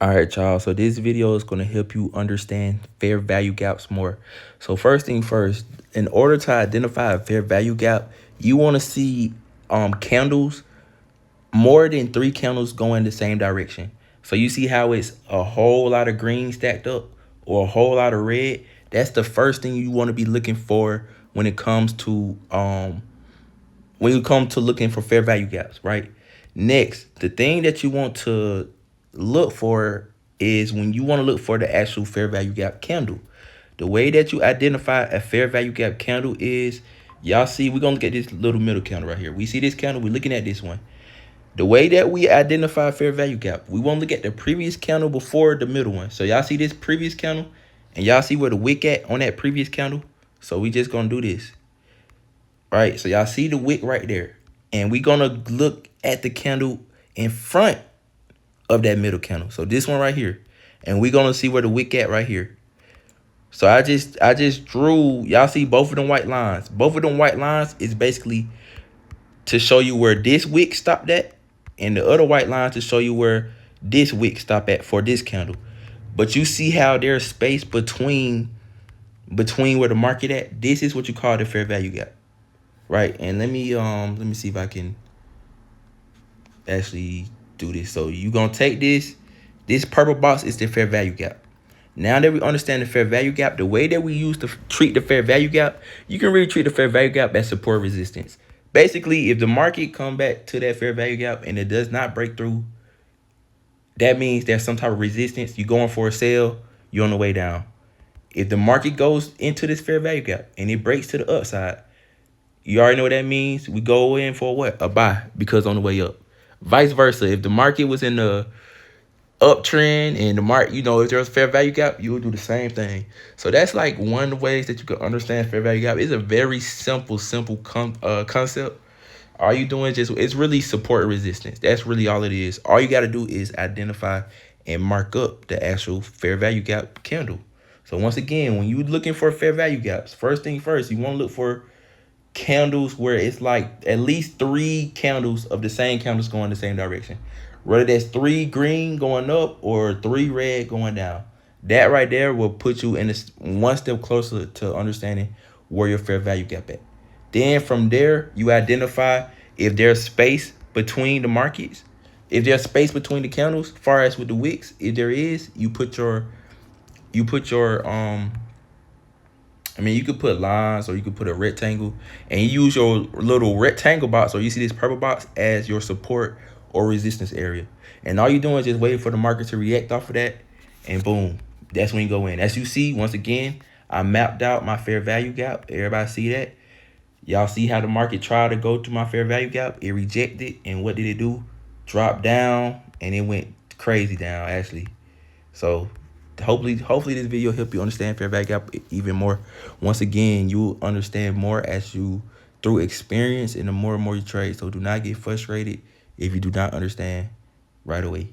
All right, y'all. So this video is going to help you understand fair value gaps more. So first thing first, in order to identify a fair value gap, you want to see candles, more than 3 candles going the same direction. So you see how it's a whole lot of green stacked up or a whole lot of red. That's the first thing you want to be looking for when it comes to looking for fair value gaps, right? Next, the thing that you want to look for is when you want to look for the actual fair value gap candle. The way that you identify a fair value gap candle is, y'all see, we're going to look at this little middle candle right here. We see this candle, we're looking at this one. The way that we identify fair value gap, we want to look at the previous candle before the middle one. So y'all see this previous candle, and y'all see where the wick at on that previous candle. So we just going to do this. Right, so y'all see the wick right there. And we're going to look at the candle in front of that middle candle. So this one right here. And we're going to see where the wick at right here. So I just drew, y'all see both of them white lines. Both of them white lines is basically to show you where this wick stopped at, and the other white line to show you where this wick stopped at for this candle. But you see how there's space between where the market at? This is what you call the fair value gap. Right, and let me see if I can actually do this. So you're gonna take this purple box is the fair value gap. Now that we understand the fair value gap, the way that we use to treat the fair value gap, you can really treat the fair value gap as support resistance. Basically, if the market come back to that fair value gap and it does not break through, that means there's some type of resistance. You're going for a sell, you're on the way down. If the market goes into this fair value gap and it breaks to the upside, you already know what that means. We go in for what? A buy, because on the way up. Vice versa. If the market was in the uptrend and the market, if there's a fair value gap, you would do the same thing. So that's like one of the ways that you can understand fair value gap. It's a very simple concept. All you doing is it's really support and resistance. That's really all it is. All you got to do is identify and mark up the actual fair value gap candle. So once again, when you're looking for fair value gaps, first thing first, you want to look for candles where it's like at least 3 candles of the same candles going the same direction, whether that's 3 green going up or 3 red going down. That right there will put you in one step closer to understanding where your fair value gap at. Then from there, you identify if there's space between the markets, if there's space between the candles, far as with the wicks. If there is, you put your you could put lines or you could put a rectangle, and you use your little rectangle box, or you see this purple box, as your support or resistance area. And all you're doing is just waiting for the market to react off of that, and boom, that's when you go in. As you see, once again, I mapped out my fair value gap. Everybody see that? Y'all see how the market tried to go to my fair value gap? It rejected, and what did it do? Drop down, and it went crazy down, actually. So hopefully this video help you understand fair value gap even more. Once again, you will understand more as you through experience, and the more and more you trade. So do not get frustrated if you do not understand right away.